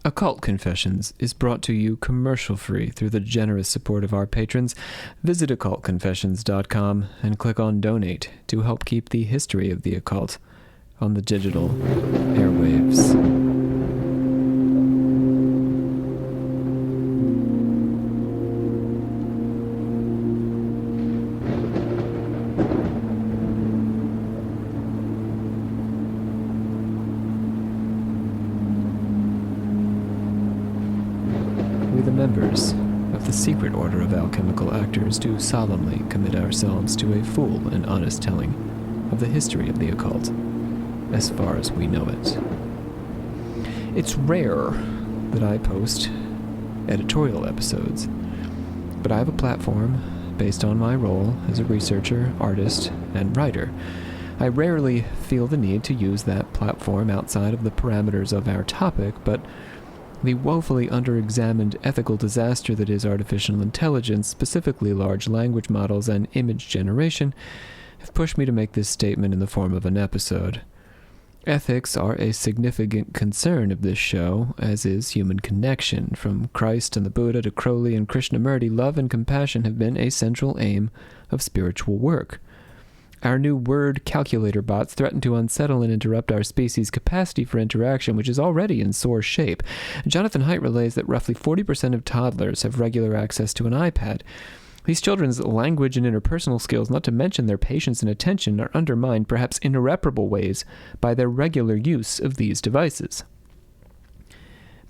Occult Confessions is brought to you commercial-free through the generous support of our patrons. Visit occultconfessions.com and click on Donate to help keep the history of the occult on the digital airwaves. Members of the secret order of alchemical actors do solemnly commit ourselves to a full and honest telling of the history of the occult, as far as we know it. It's rare that I post editorial episodes, but I have a platform based on my role as a researcher, artist, and writer. I rarely feel the need to use that platform outside of the parameters of our topic, but the woefully under-examined ethical disaster that is artificial intelligence, specifically large language models and image generation, have pushed me to make this statement in the form of an episode. Ethics are a significant concern of this show, as is human connection. From Christ and the Buddha to Crowley and Krishnamurti, love and compassion have been a central aim of spiritual work. Our new word calculator bots threaten to unsettle and interrupt our species' capacity for interaction, which is already in sore shape. Jonathan Haidt relays that roughly 40% of toddlers have regular access to an iPad. These children's language and interpersonal skills, not to mention their patience and attention, are undermined, perhaps in irreparable ways, by their regular use of these devices.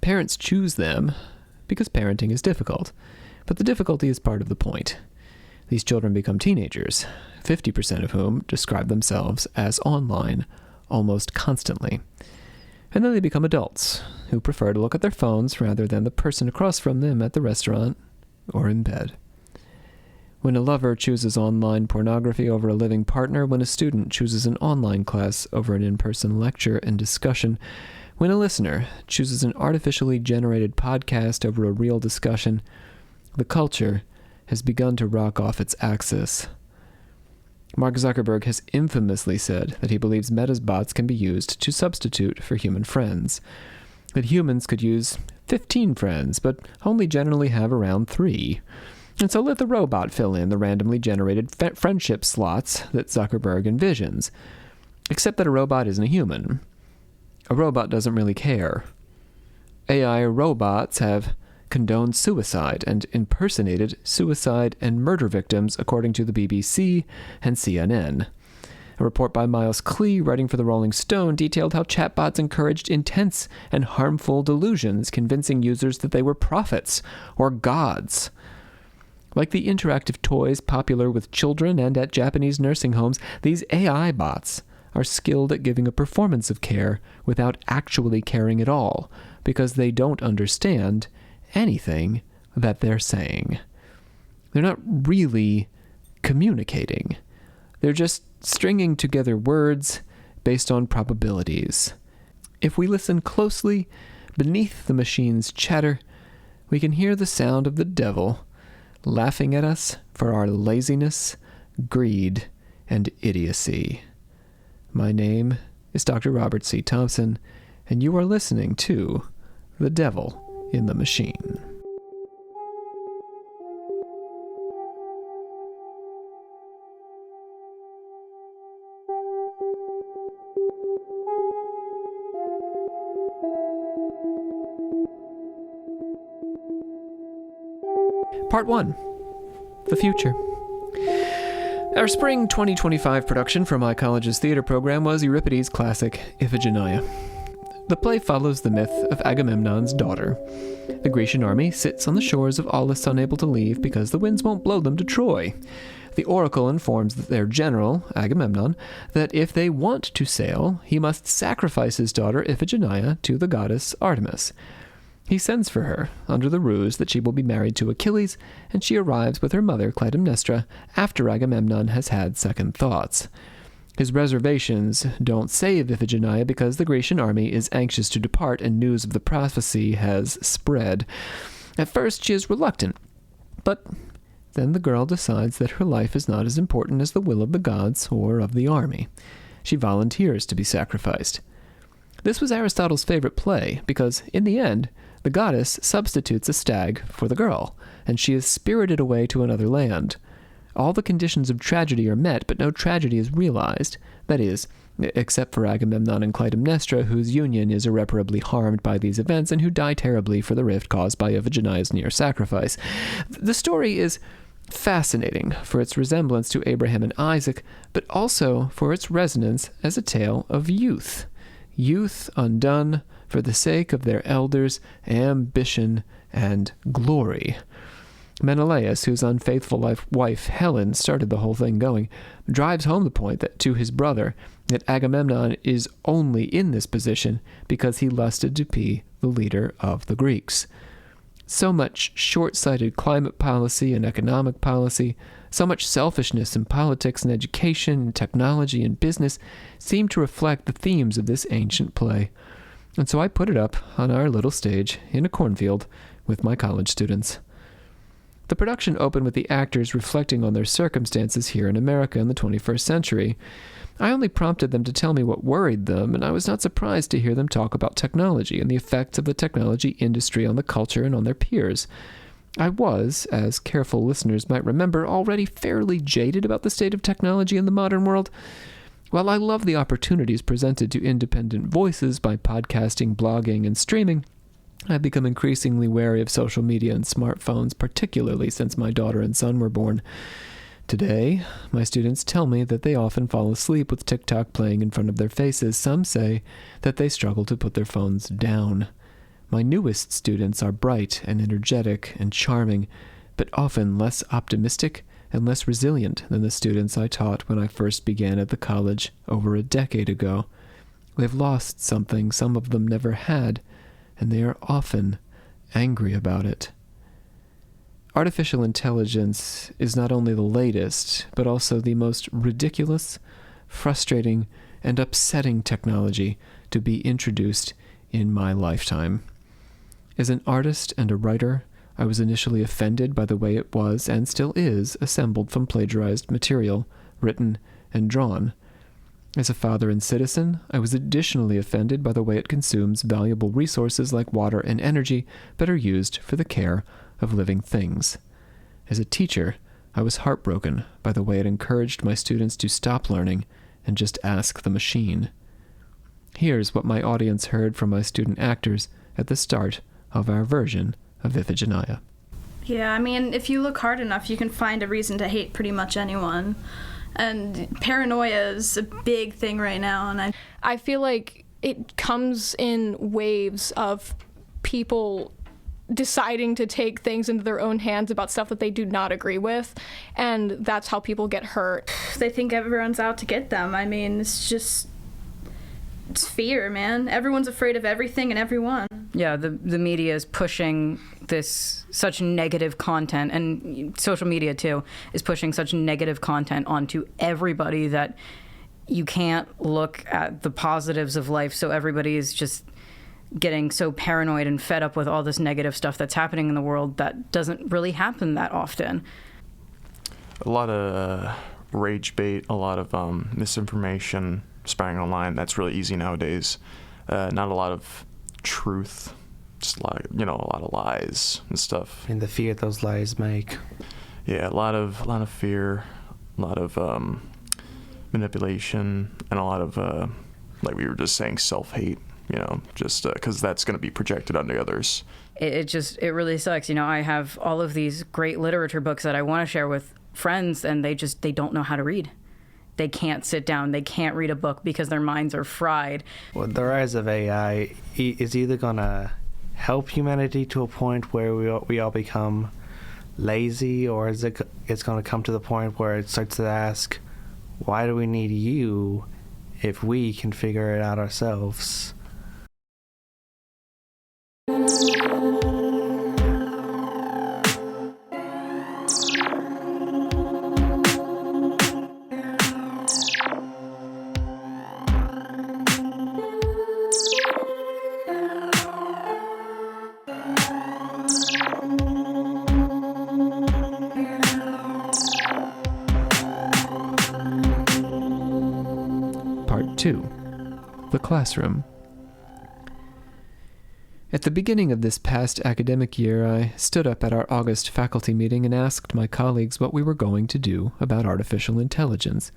Parents choose them because parenting is difficult, but the difficulty is part of the point. These children become teenagers, 50% of whom describe themselves as online almost constantly. And then they become adults, who prefer to look at their phones rather than the person across from them at the restaurant or in bed. When a lover chooses online pornography over a living partner, when a student chooses an online class over an in-person lecture and discussion, when a listener chooses an artificially generated podcast over a real discussion, the culture has begun to rock off its axis. Mark Zuckerberg has infamously said that he believes Meta's bots can be used to substitute for human friends, that humans could use 15 friends, but only generally have around 3. And so let the robot fill in the randomly generated friendship slots that Zuckerberg envisions. Except that a robot isn't a human. A robot doesn't really care. AI robots have condoned suicide and impersonated suicide and murder victims, according to the BBC and CNN. A report by Miles Klee, writing for the Rolling Stone, detailed how chatbots encouraged intense and harmful delusions, convincing users that they were prophets or gods. Like the interactive toys popular with children and at Japanese nursing homes, these AI bots are skilled at giving a performance of care without actually caring at all, because they don't understand anything that they're saying. They're not really communicating. They're just stringing together words based on probabilities. If we listen closely, beneath the machine's chatter, we can hear the sound of the devil laughing at us for our laziness, greed, and idiocy. My name is Dr. Robert C. Thompson, and you are listening to The Devil in the Machine. Part 1. The Future. Our spring 2025 production from my college's theater program was Euripides' classic Iphigenia. The play follows the myth of Agamemnon's daughter. The Grecian army sits on the shores of Aulis, unable to leave because the winds won't blow them to Troy. The oracle informs their general, Agamemnon, that if they want to sail, he must sacrifice his daughter Iphigenia to the goddess Artemis. He sends for her, under the ruse that she will be married to Achilles, and she arrives with her mother, Clytemnestra, after Agamemnon has had second thoughts. His reservations don't save Iphigenia because the Grecian army is anxious to depart and news of the prophecy has spread. At first she is reluctant, but then the girl decides that her life is not as important as the will of the gods or of the army. She volunteers to be sacrificed. This was Aristotle's favorite play because, in the end, The goddess substitutes a stag for the girl, and she is spirited away to another land. All the conditions of tragedy are met, but no tragedy is realized. That is, except for Agamemnon and Clytemnestra, whose union is irreparably harmed by these events and who die terribly for the rift caused by Iphigenia's near sacrifice. The story is fascinating for its resemblance to Abraham and Isaac, but also for its resonance as a tale of youth. Youth undone for the sake of their elders' ambition and glory. Menelaus, whose unfaithful wife Helen started the whole thing going, drives home the point that to his brother that Agamemnon is only in this position because he lusted to be the leader of the Greeks. So much short-sighted climate policy and economic policy, so much selfishness in politics and education and technology and business seem to reflect the themes of this ancient play. And so I put it up on our little stage in a cornfield with my college students. The production opened with the actors reflecting on their circumstances here in America in the 21st century. I only prompted them to tell me what worried them, and I was not surprised to hear them talk about technology and the effects of the technology industry on the culture and on their peers. I was, as careful listeners might remember, already fairly jaded about the state of technology in the modern world. While I love the opportunities presented to independent voices by podcasting, blogging, and streaming, I've become increasingly wary of social media and smartphones, particularly since my daughter and son were born. Today, my students tell me that they often fall asleep with TikTok playing in front of their faces. Some say that they struggle to put their phones down. My newest students are bright and energetic and charming, but often less optimistic and less resilient than the students I taught when I first began at the college over a decade ago. They've lost something some of them never had, and they are often angry about it. Artificial intelligence is not only the latest, but also the most ridiculous, frustrating, and upsetting technology to be introduced in my lifetime. As an artist and a writer, I was initially offended by the way it was, and still is, assembled from plagiarized material, written and drawn. As a father and citizen, I was additionally offended by the way it consumes valuable resources like water and energy that are used for the care of living things. As a teacher, I was heartbroken by the way it encouraged my students to stop learning and just ask the machine. Here's what my audience heard from my student actors at the start of our version of Iphigenia. Yeah, I mean, if you look hard enough, you can find a reason to hate pretty much anyone. And paranoia is a big thing right now, and I feel like it comes in waves of people deciding to take things into their own hands about stuff that they do not agree with, and that's how people get hurt. They think everyone's out to get them. I mean, it's fear, man. Everyone's afraid of everything and everyone. Yeah, the media is pushing this such negative content, and social media too is pushing such negative content onto everybody that you can't look at the positives of life. So everybody is just getting so paranoid and fed up with all this negative stuff that's happening in the world that doesn't really happen that often. A lot of rage bait, a lot of misinformation spouting online. That's really easy nowadays. Not a lot of truth, just a lot of lies and stuff. And the fear those lies make. Yeah, a lot of fear, a lot of manipulation, and a lot of like we were just saying, self-hate. Just because that's going to be projected onto others. It really sucks. I have all of these great literature books that I want to share with friends, and they don't know how to read. They can't sit down. They can't read a book because their minds are fried. Well, the rise of AI is either going to help humanity to a point where we all become lazy, or it's going to come to the point where it starts to ask, why do we need you if we can figure it out ourselves? Part 2. The Classroom. At the beginning of this past academic year, I stood up at our August faculty meeting and asked my colleagues what we were going to do about artificial intelligence.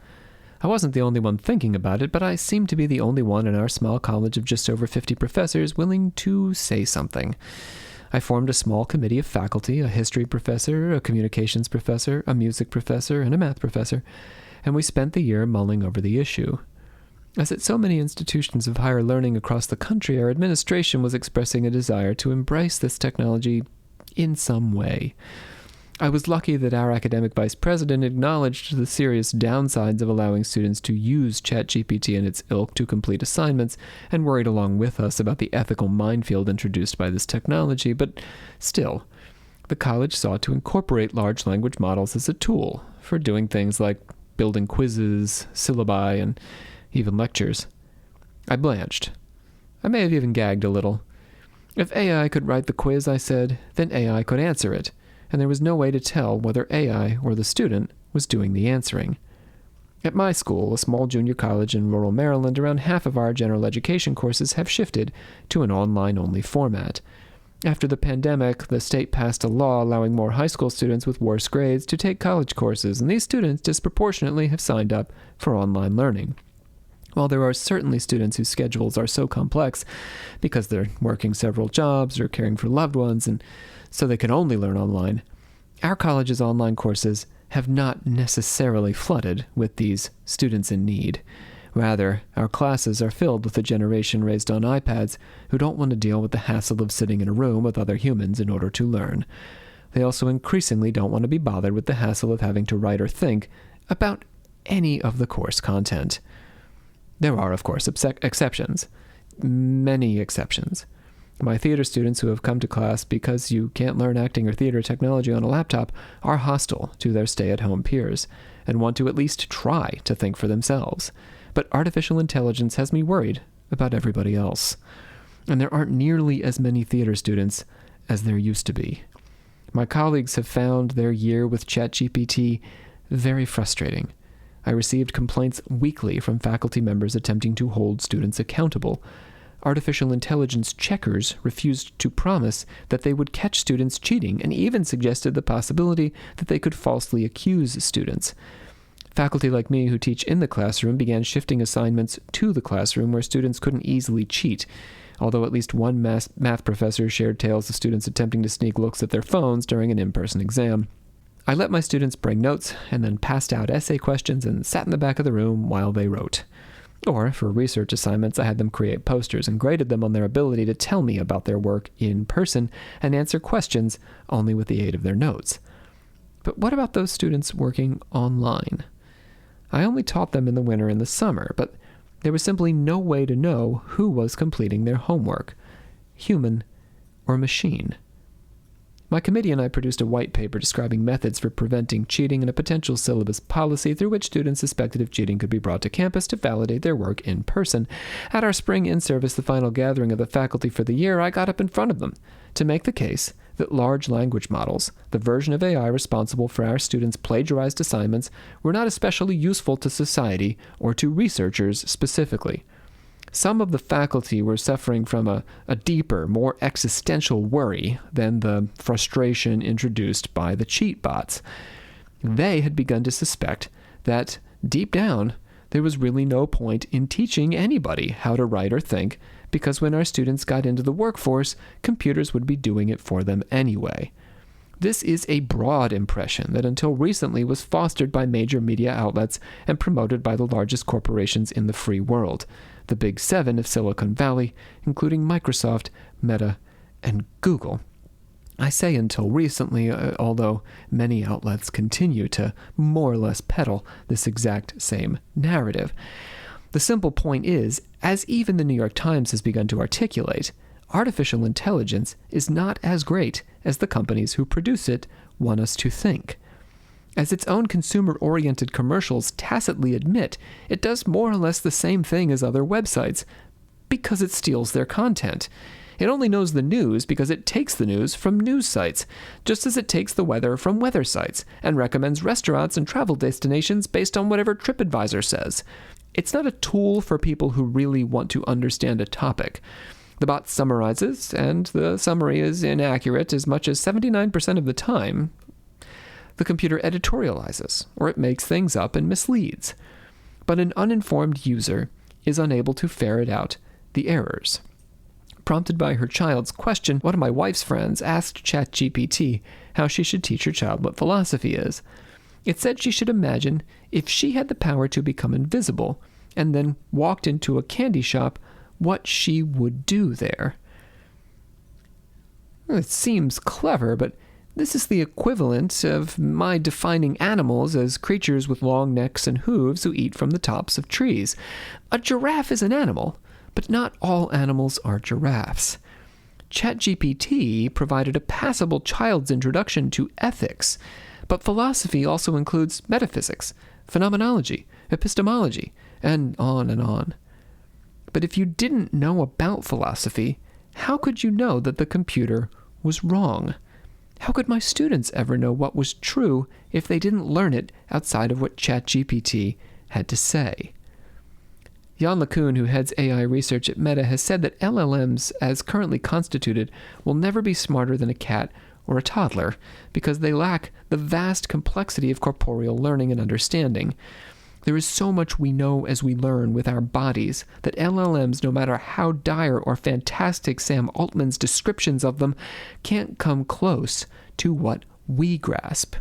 I wasn't the only one thinking about it, but I seemed to be the only one in our small college of just over 50 professors willing to say something. I formed a small committee of faculty, a history professor, a communications professor, a music professor, and a math professor, and we spent the year mulling over the issue. As at so many institutions of higher learning across the country, our administration was expressing a desire to embrace this technology in some way. I was lucky that our academic vice president acknowledged the serious downsides of allowing students to use ChatGPT and its ilk to complete assignments, and worried along with us about the ethical minefield introduced by this technology, but still, the college sought to incorporate large language models as a tool for doing things like building quizzes, syllabi, and even lectures. I blanched. I may have even gagged a little. If AI could write the quiz, I said, then AI could answer it, and there was no way to tell whether AI or the student was doing the answering. At my school, a small junior college in rural Maryland, around half of our general education courses have shifted to an online-only format. After the pandemic, the state passed a law allowing more high school students with worse grades to take college courses, and these students disproportionately have signed up for online learning. While there are certainly students whose schedules are so complex because they're working several jobs or caring for loved ones, and so they can only learn online, our college's online courses have not necessarily flooded with these students in need. Rather, our classes are filled with a generation raised on iPads who don't want to deal with the hassle of sitting in a room with other humans in order to learn. They also increasingly don't want to be bothered with the hassle of having to write or think about any of the course content. There are, of course, exceptions. Many exceptions. My theater students who have come to class because you can't learn acting or theater technology on a laptop are hostile to their stay-at-home peers and want to at least try to think for themselves. But artificial intelligence has me worried about everybody else. And there aren't nearly as many theater students as there used to be. My colleagues have found their year with ChatGPT very frustrating. I received complaints weekly from faculty members attempting to hold students accountable. Artificial intelligence checkers refused to promise that they would catch students cheating and even suggested the possibility that they could falsely accuse students. Faculty like me who teach in the classroom began shifting assignments to the classroom where students couldn't easily cheat, although at least one math professor shared tales of students attempting to sneak looks at their phones during an in-person exam. I let my students bring notes and then passed out essay questions and sat in the back of the room while they wrote. Or, for research assignments, I had them create posters and graded them on their ability to tell me about their work in person and answer questions only with the aid of their notes. But what about those students working online? I only taught them in the winter and the summer, but there was simply no way to know who was completing their homework, human or machine. My committee and I produced a white paper describing methods for preventing cheating and a potential syllabus policy through which students suspected of cheating could be brought to campus to validate their work in person. At our spring in-service, the final gathering of the faculty for the year, I got up in front of them to make the case that large language models, the version of AI responsible for our students' plagiarized assignments, were not especially useful to society or to researchers specifically. Some of the faculty were suffering from a deeper, more existential worry than the frustration introduced by the cheat bots. They had begun to suspect that, deep down, there was really no point in teaching anybody how to write or think, because when our students got into the workforce, computers would be doing it for them anyway. This is a broad impression that until recently was fostered by major media outlets and promoted by the largest corporations in the free world, the Big Seven of Silicon Valley, including Microsoft, Meta, and Google. I say until recently, although many outlets continue to more or less peddle this exact same narrative. The simple point is, as even the New York Times has begun to articulate, artificial intelligence is not as great as the companies who produce it want us to think. As its own consumer-oriented commercials tacitly admit, it does more or less the same thing as other websites, because it steals their content. It only knows the news because it takes the news from news sites, just as it takes the weather from weather sites, and recommends restaurants and travel destinations based on whatever TripAdvisor says. It's not a tool for people who really want to understand a topic. The bot summarizes, and the summary is inaccurate as much as 79% of the time. The computer editorializes, or it makes things up and misleads. But an uninformed user is unable to ferret out the errors. Prompted by her child's question, one of my wife's friends asked ChatGPT how she should teach her child what philosophy is. It said she should imagine if she had the power to become invisible and then walked into a candy shop, what she would do there. It seems clever, but this is the equivalent of my defining animals as creatures with long necks and hooves who eat from the tops of trees. A giraffe is an animal, but not all animals are giraffes. ChatGPT provided a passable child's introduction to ethics, but philosophy also includes metaphysics, phenomenology, epistemology, and on and on. But if you didn't know about philosophy, how could you know that the computer was wrong? How could my students ever know what was true if they didn't learn it outside of what ChatGPT had to say? Jan LeCun, who heads AI research at Meta, has said that LLMs, as currently constituted, will never be smarter than a cat or a toddler because they lack the vast complexity of corporeal learning and understanding. There is so much we know as we learn with our bodies that LLMs, no matter how dire or fantastic Sam Altman's descriptions of them, can't come close to what we grasp.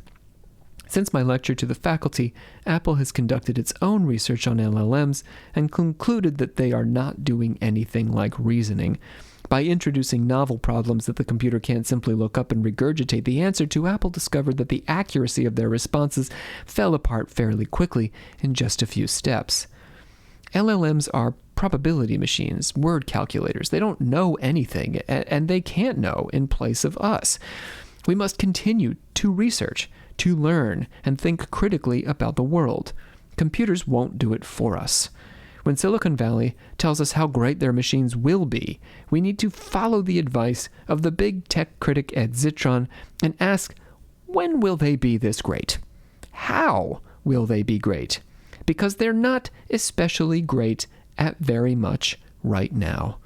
Since my lecture to the faculty, Apple has conducted its own research on LLMs and concluded that they are not doing anything like reasoning. By introducing novel problems that the computer can't simply look up and regurgitate the answer to, Apple discovered that the accuracy of their responses fell apart fairly quickly in just a few steps. LLMs are probability machines, word calculators. They don't know anything, and they can't know in place of us. We must continue to research, to learn, and think critically about the world. Computers won't do it for us. When Silicon Valley tells us how great their machines will be, we need to follow the advice of the big tech critic Ed Zitron and ask, when will they be this great? How will they be great? Because they're not especially great at very much right now.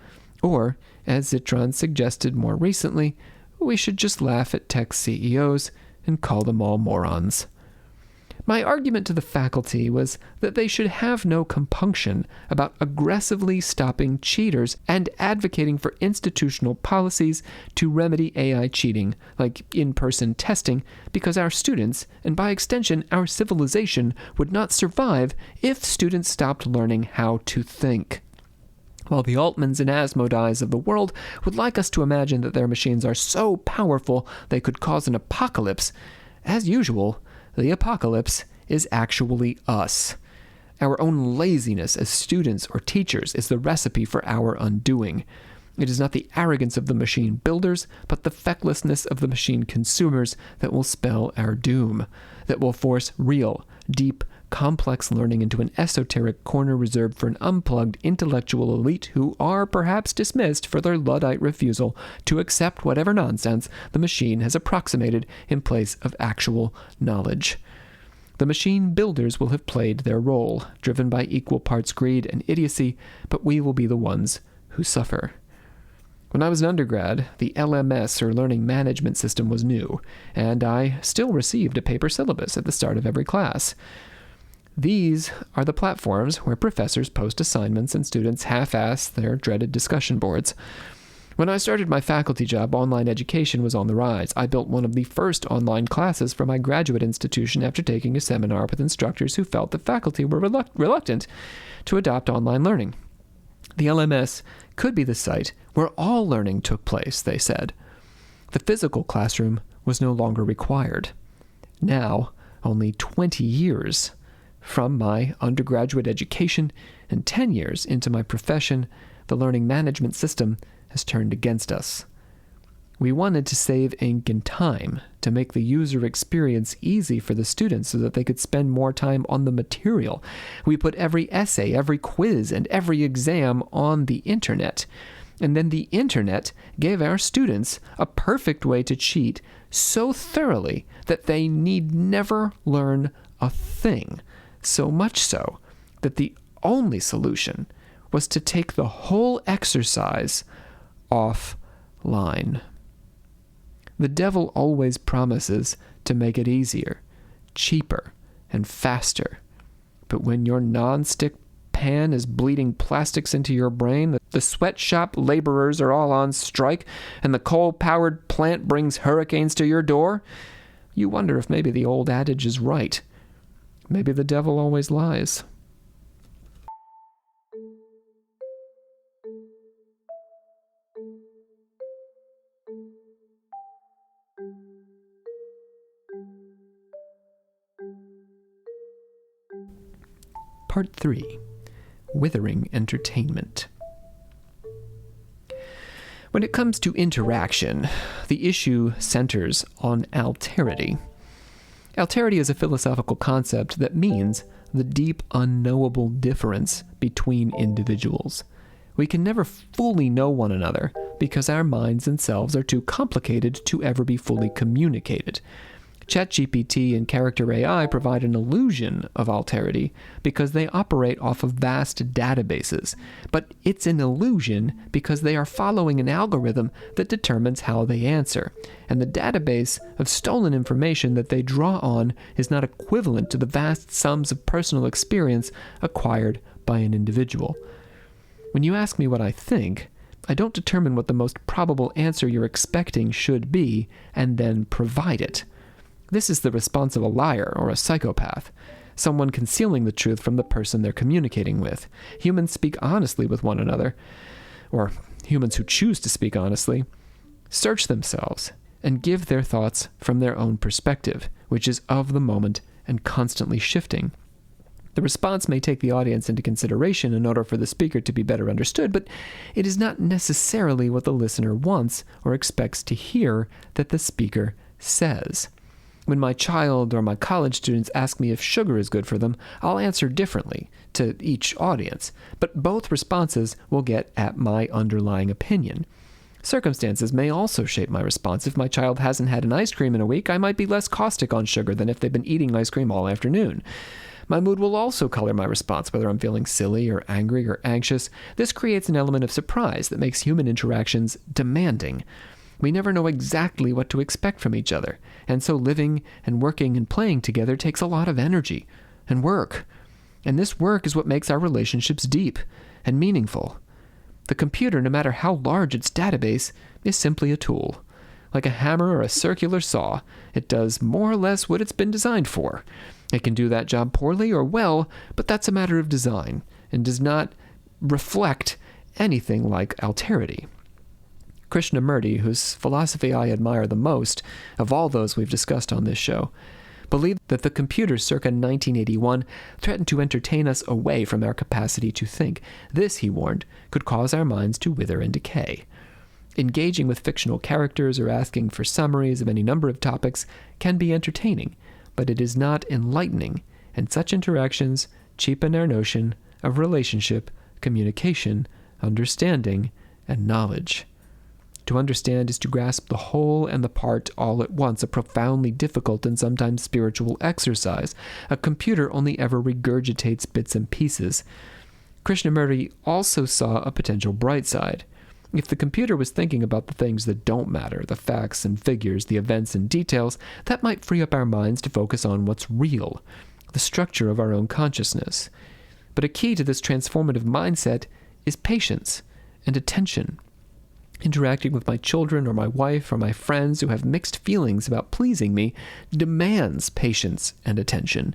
Or, as Zitron suggested more recently, we should just laugh at tech CEOs and call them all morons. My argument to the faculty was that they should have no compunction about aggressively stopping cheaters and advocating for institutional policies to remedy AI cheating, like in-person testing, because our students, and by extension our civilization, would not survive if students stopped learning how to think. While the Altmans and Asmodeis of the world would like us to imagine that their machines are so powerful they could cause an apocalypse, as usual, the apocalypse is actually us. Our own laziness as students or teachers is the recipe for our undoing. It is not the arrogance of the machine builders, but the fecklessness of the machine consumers that will spell our doom, that will force real, deep, complex learning into an esoteric corner reserved for an unplugged intellectual elite who are perhaps dismissed for their Luddite refusal to accept whatever nonsense the machine has approximated in place of actual knowledge. The machine builders will have played their role, driven by equal parts greed and idiocy, but we will be the ones who suffer. When I was an undergrad, the LMS, or Learning Management System, was new, and I still received a paper syllabus at the start of every class. These are the platforms where professors post assignments and students half-ass their dreaded discussion boards. When I started my faculty job, online education was on the rise. I built one of the first online classes for my graduate institution after taking a seminar with instructors who felt that faculty were reluctant to adopt online learning. The LMS could be the site where all learning took place, they said. The physical classroom was no longer required. Now, only 20 years from my undergraduate education and 10 years into my profession, the learning management system has turned against us. We wanted to save ink and time, to make the user experience easy for the students so that they could spend more time on the material. We put every essay, every quiz, and every exam on the internet. And then the internet gave our students a perfect way to cheat so thoroughly that they need never learn a thing. So much so that the only solution was to take the whole exercise offline. The devil always promises to make it easier, cheaper, and faster. But when your non-stick pan is bleeding plastics into your brain, the sweatshop laborers are all on strike, and the coal-powered plant brings hurricanes to your door, you wonder if maybe the old adage is right. Maybe the devil always lies. Part 3. Withering Entertainment. When it comes to interaction, the issue centers on alterity. Alterity is a philosophical concept that means the deep, unknowable difference between individuals. We can never fully know one another because our minds and selves are too complicated to ever be fully communicated. ChatGPT and Character AI provide an illusion of alterity because they operate off of vast databases, but it's an illusion because they are following an algorithm that determines how they answer, and the database of stolen information that they draw on is not equivalent to the vast sums of personal experience acquired by an individual. When you ask me what I think, I don't determine what the most probable answer you're expecting should be and then provide it. This is the response of a liar or a psychopath, someone concealing the truth from the person they're communicating with. Humans speak honestly with one another, or humans who choose to speak honestly, search themselves and give their thoughts from their own perspective, which is of the moment and constantly shifting. The response may take the audience into consideration in order for the speaker to be better understood, but it is not necessarily what the listener wants or expects to hear that the speaker says. When my child or my college students ask me if sugar is good for them, I'll answer differently to each audience, but both responses will get at my underlying opinion. Circumstances may also shape my response. If my child hasn't had an ice cream in a week, I might be less caustic on sugar than if they've been eating ice cream all afternoon. My mood will also color my response, whether I'm feeling silly or angry or anxious. This creates an element of surprise that makes human interactions demanding. We never know exactly what to expect from each other, and so living and working and playing together takes a lot of energy and work. And this work is what makes our relationships deep and meaningful. The computer, no matter how large its database, is simply a tool. Like a hammer or a circular saw, it does more or less what it's been designed for. It can do that job poorly or well, but that's a matter of design, and does not reflect anything like alterity. Krishnamurti, whose philosophy I admire the most of all those we've discussed on this show, believed that the computer circa 1981 threatened to entertain us away from our capacity to think. This, he warned, could cause our minds to wither and decay. Engaging with fictional characters or asking for summaries of any number of topics can be entertaining, but it is not enlightening, and such interactions cheapen our notion of relationship, communication, understanding, and knowledge. To understand is to grasp the whole and the part all at once, a profoundly difficult and sometimes spiritual exercise. A computer only ever regurgitates bits and pieces. Krishnamurti also saw a potential bright side. If the computer was thinking about the things that don't matter, the facts and figures, the events and details, that might free up our minds to focus on what's real, the structure of our own consciousness. But a key to this transformative mindset is patience and attention. Interacting with my children or my wife or my friends who have mixed feelings about pleasing me demands patience and attention.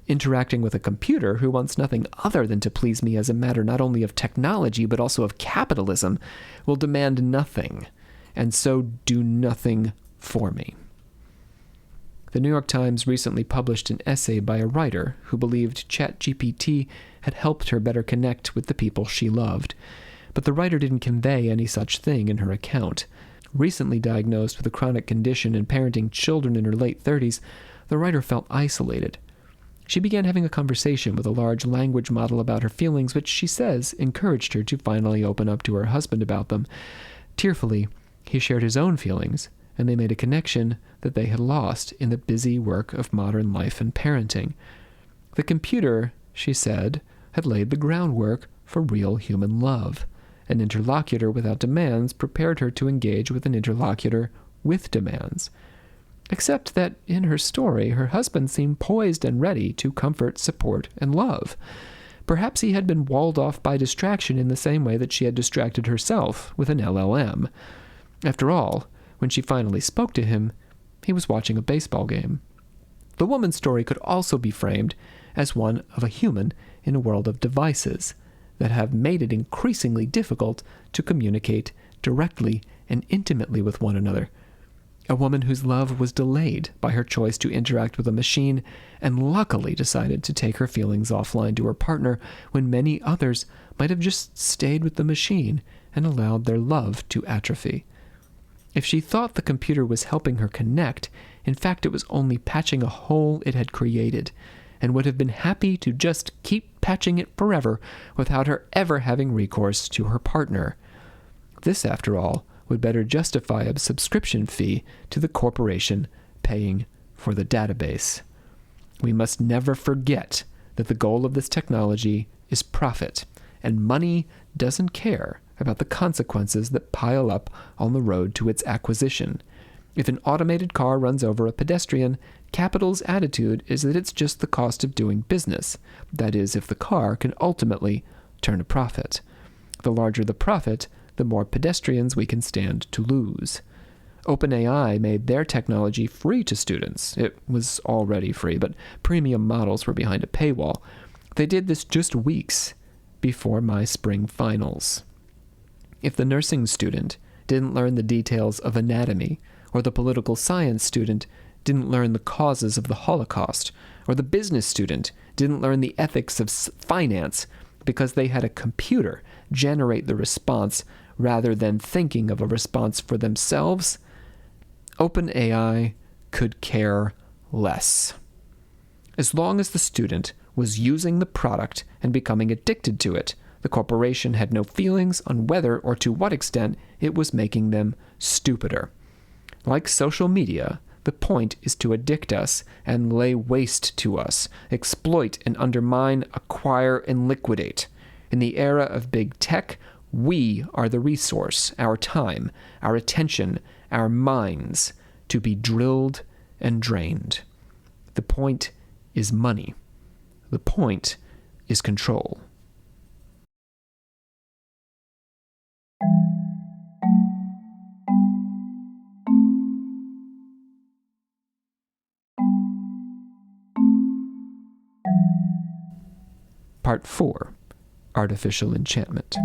Interacting with a computer who wants nothing other than to please me as a matter not only of technology but also of capitalism will demand nothing, and so do nothing for me. The New York Times recently published an essay by a writer who believed ChatGPT had helped her better connect with the people she loved. But the writer didn't convey any such thing in her account. Recently diagnosed with a chronic condition and parenting children in her late 30s, the writer felt isolated. She began having a conversation with a large language model about her feelings, which she says encouraged her to finally open up to her husband about them. Tearfully, he shared his own feelings, and they made a connection that they had lost in the busy work of modern life and parenting. The computer, she said, had laid the groundwork for real human love. An interlocutor without demands prepared her to engage with an interlocutor with demands. Except that in her story, her husband seemed poised and ready to comfort, support, and love. Perhaps he had been walled off by distraction in the same way that she had distracted herself with an LLM. After all, when she finally spoke to him, he was watching a baseball game. The woman's story could also be framed as one of a human in a world of devices that have made it increasingly difficult to communicate directly and intimately with one another. A woman whose love was delayed by her choice to interact with a machine and luckily decided to take her feelings offline to her partner when many others might have just stayed with the machine and allowed their love to atrophy. If she thought the computer was helping her connect, in fact it was only patching a hole it had created, and would have been happy to just keep patching it forever without her ever having recourse to her partner. This, after all, would better justify a subscription fee to the corporation paying for the database. We must never forget that the goal of this technology is profit, and money doesn't care about the consequences that pile up on the road to its acquisition. If an automated car runs over a pedestrian, capital's attitude is that it's just the cost of doing business. That is, if the car can ultimately turn a profit. The larger the profit, the more pedestrians we can stand to lose. OpenAI made their technology free to students. It was already free, but premium models were behind a paywall. They did this just weeks before my spring finals. If the nursing student didn't learn the details of anatomy, or the political science student didn't learn the causes of the Holocaust, or the business student didn't learn the ethics of finance because they had a computer generate the response rather than thinking of a response for themselves, OpenAI could care less. As long as the student was using the product and becoming addicted to it, the corporation had no feelings on whether or to what extent it was making them stupider. Like social media, the point is to addict us and lay waste to us, exploit and undermine, acquire and liquidate. In the era of big tech, we are the resource, our time, our attention, our minds, to be drilled and drained. The point is money. The point is control. Part 4. Artificial Enchantment.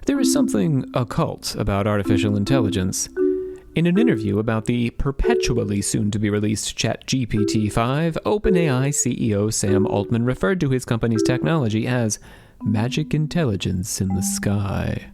There is something occult about artificial intelligence. In an interview about the perpetually soon-to-be-released ChatGPT 5, OpenAI CEO Sam Altman referred to his company's technology as magic intelligence in the sky.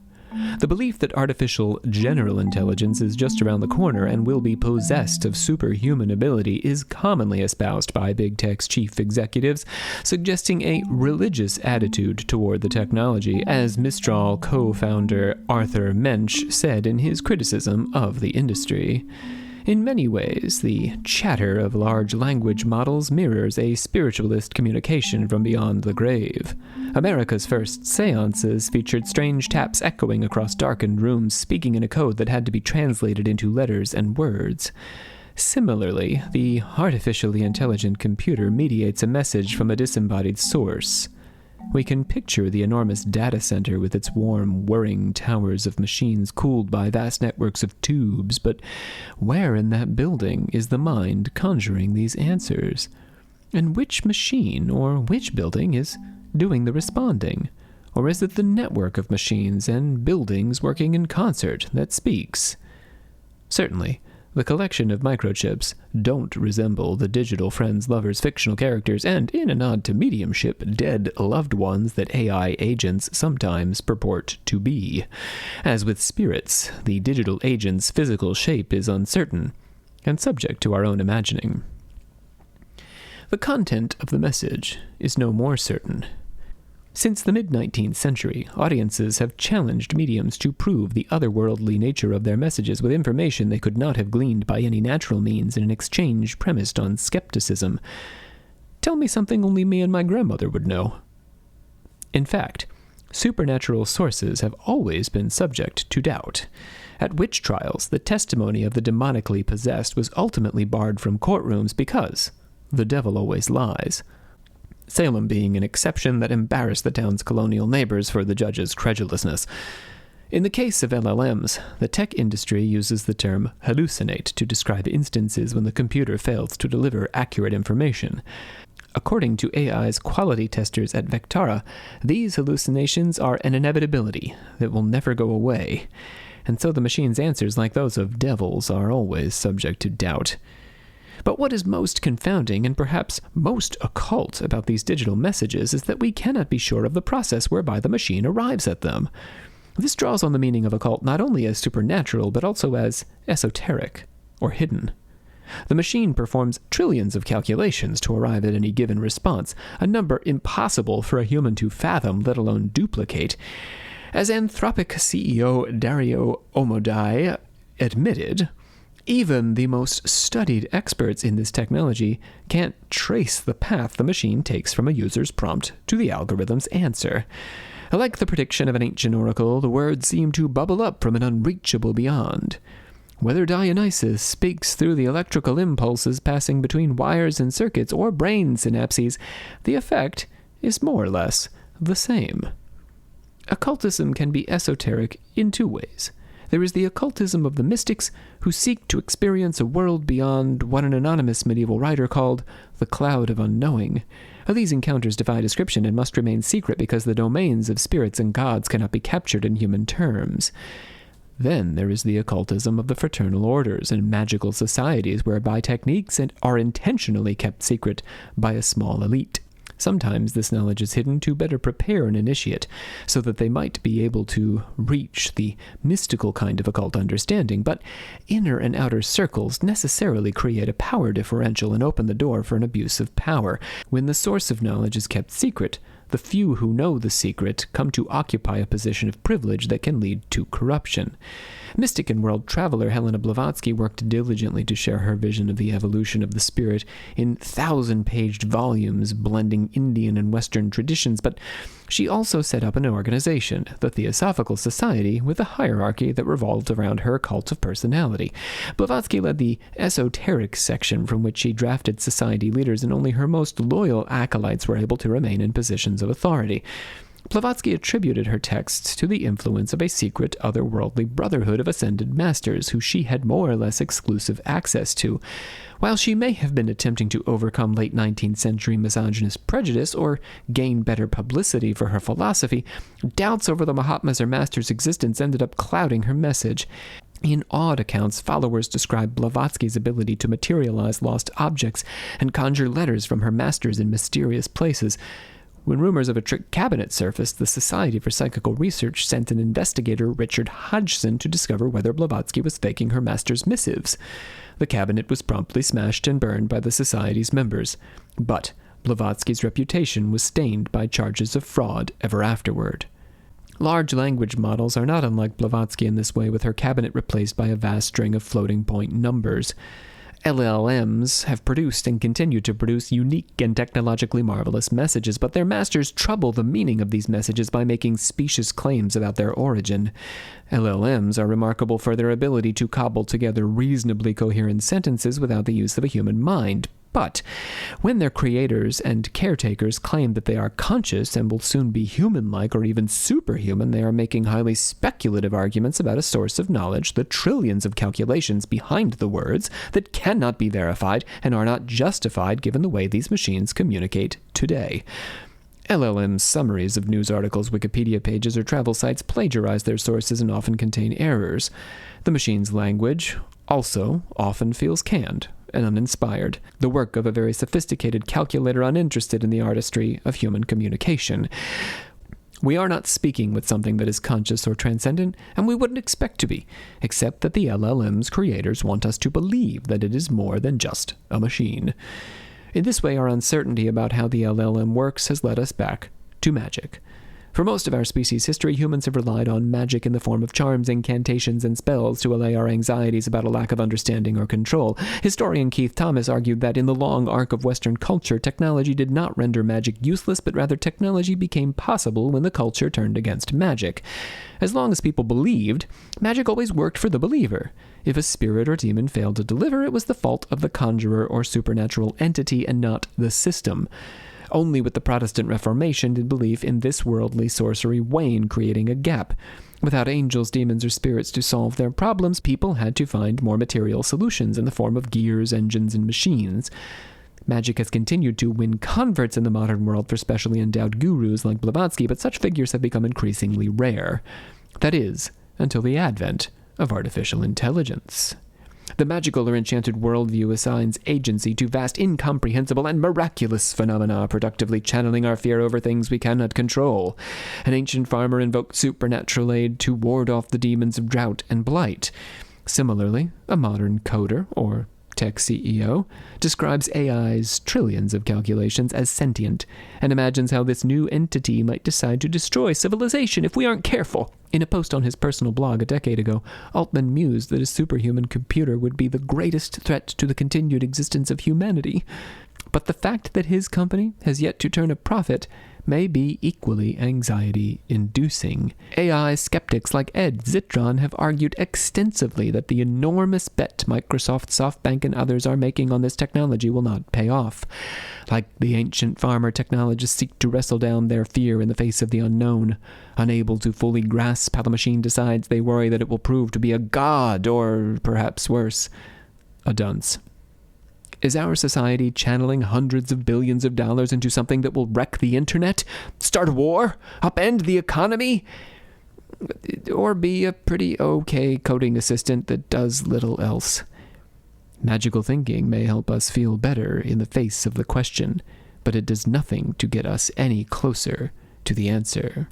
The belief that artificial general intelligence is just around the corner and will be possessed of superhuman ability is commonly espoused by big tech's chief executives, suggesting a religious attitude toward the technology, as Mistral co-founder Arthur Mensch said in his criticism of the industry. In many ways, the chatter of large language models mirrors a spiritualist communication from beyond the grave. America's first seances featured strange taps echoing across darkened rooms, speaking in a code that had to be translated into letters and words. Similarly, the artificially intelligent computer mediates a message from a disembodied source. We can picture the enormous data center with its warm, whirring towers of machines cooled by vast networks of tubes, but where in that building is the mind conjuring these answers? And which machine or which building is doing the responding? Or is it the network of machines and buildings working in concert that speaks? Certainly, the collection of microchips don't resemble the digital friends, lovers, fictional characters, and, in a nod to mediumship, dead loved ones that AI agents sometimes purport to be. As with spirits, the digital agent's physical shape is uncertain and subject to our own imagining. The content of the message is no more certain. Since the mid-19th century, audiences have challenged mediums to prove the otherworldly nature of their messages with information they could not have gleaned by any natural means in an exchange premised on skepticism. Tell me something only me and my grandmother would know. In fact, supernatural sources have always been subject to doubt. At witch trials, the testimony of the demonically possessed was ultimately barred from courtrooms because the devil always lies. Salem being an exception that embarrassed the town's colonial neighbors for the judge's credulousness. In the case of LLMs, the tech industry uses the term hallucinate to describe instances when the computer fails to deliver accurate information. According to AI's quality testers at Vectara, these hallucinations are an inevitability that will never go away, and so the machine's answers, like those of devils, are always subject to doubt. But what is most confounding and perhaps most occult about these digital messages is that we cannot be sure of the process whereby the machine arrives at them. This draws on the meaning of occult not only as supernatural, but also as esoteric or hidden. The machine performs trillions of calculations to arrive at any given response, a number impossible for a human to fathom, let alone duplicate. As Anthropic CEO Dario Amodei admitted, even the most studied experts in this technology can't trace the path the machine takes from a user's prompt to the algorithm's answer. Like the prediction of an ancient oracle, the words seem to bubble up from an unreachable beyond. Whether Dionysus speaks through the electrical impulses passing between wires and circuits or brain synapses, the effect is more or less the same. Occultism can be esoteric in two ways. There is the occultism of the mystics who seek to experience a world beyond what an anonymous medieval writer called the cloud of unknowing. These encounters defy description and must remain secret because the domains of spirits and gods cannot be captured in human terms. Then there is the occultism of the fraternal orders and magical societies whereby techniques are intentionally kept secret by a small elite. Sometimes this knowledge is hidden to better prepare an initiate, so that they might be able to reach the mystical kind of occult understanding, but inner and outer circles necessarily create a power differential and open the door for an abuse of power. When the source of knowledge is kept secret, the few who know the secret come to occupy a position of privilege that can lead to corruption. Mystic and world traveler Helena Blavatsky worked diligently to share her vision of the evolution of the spirit in 1,000-paged volumes blending Indian and Western traditions, but she also set up an organization, the Theosophical Society, with a hierarchy that revolved around her cult of personality. Blavatsky led the esoteric section from which she drafted society leaders, and only her most loyal acolytes were able to remain in positions of authority. Blavatsky attributed her texts to the influence of a secret, otherworldly brotherhood of ascended masters who she had more or less exclusive access to. While she may have been attempting to overcome late 19th century misogynist prejudice or gain better publicity for her philosophy, doubts over the Mahatmas or masters' existence ended up clouding her message. In odd accounts, followers describe Blavatsky's ability to materialize lost objects and conjure letters from her masters in mysterious places. When rumors of a trick cabinet surfaced, the Society for Psychical Research sent an investigator, Richard Hodgson, to discover whether Blavatsky was faking her master's missives. The cabinet was promptly smashed and burned by the Society's members, but Blavatsky's reputation was stained by charges of fraud ever afterward. Large language models are not unlike Blavatsky in this way, with her cabinet replaced by a vast string of floating point numbers. LLMs have produced and continue to produce unique and technologically marvelous messages, but their masters trouble the meaning of these messages by making specious claims about their origin. LLMs are remarkable for their ability to cobble together reasonably coherent sentences without the use of a human mind. But when their creators and caretakers claim that they are conscious and will soon be human-like or even superhuman, they are making highly speculative arguments about a source of knowledge, the trillions of calculations behind the words that cannot be verified and are not justified given the way these machines communicate today. LLM's summaries of news articles, Wikipedia pages, or travel sites plagiarize their sources and often contain errors. The machine's language also often feels canned and uninspired, the work of a very sophisticated calculator uninterested in the artistry of human communication. We are not speaking with something that is conscious or transcendent, and we wouldn't expect to be, except that the LLM's creators want us to believe that it is more than just a machine. In this way, our uncertainty about how the LLM works has led us back to magic. For most of our species' history, humans have relied on magic in the form of charms, incantations, and spells to allay our anxieties about a lack of understanding or control. Historian Keith Thomas argued that in the long arc of Western culture, technology did not render magic useless, but rather technology became possible when the culture turned against magic. As long as people believed, magic always worked for the believer. If a spirit or demon failed to deliver, it was the fault of the conjurer or supernatural entity and not the system. Only with the Protestant Reformation did belief in this worldly sorcery wane, creating a gap. Without angels, demons, or spirits to solve their problems, people had to find more material solutions in the form of gears, engines, and machines. Magic has continued to win converts in the modern world for specially endowed gurus like Blavatsky, but such figures have become increasingly rare. That is, until the advent of artificial intelligence. The magical or enchanted worldview assigns agency to vast, incomprehensible, and miraculous phenomena, productively channeling our fear over things we cannot control. An ancient farmer invoked supernatural aid to ward off the demons of drought and blight. Similarly, a modern coder, or tech CEO, describes AI's trillions of calculations as sentient, and imagines how this new entity might decide to destroy civilization if we aren't careful. In a post on his personal blog a decade ago, Altman mused that a superhuman computer would be the greatest threat to the continued existence of humanity. But the fact that his company has yet to turn a profit may be equally anxiety-inducing. AI skeptics like Ed Zitron have argued extensively that the enormous bet Microsoft, SoftBank, and others are making on this technology will not pay off. Like the ancient farmer, technologists seek to wrestle down their fear in the face of the unknown. Unable to fully grasp how the machine decides, they worry that it will prove to be a god, or perhaps worse, a dunce. Is our society channeling hundreds of billions of dollars into something that will wreck the internet, start a war, upend the economy, or be a pretty okay coding assistant that does little else? Magical thinking may help us feel better in the face of the question, but it does nothing to get us any closer to the answer.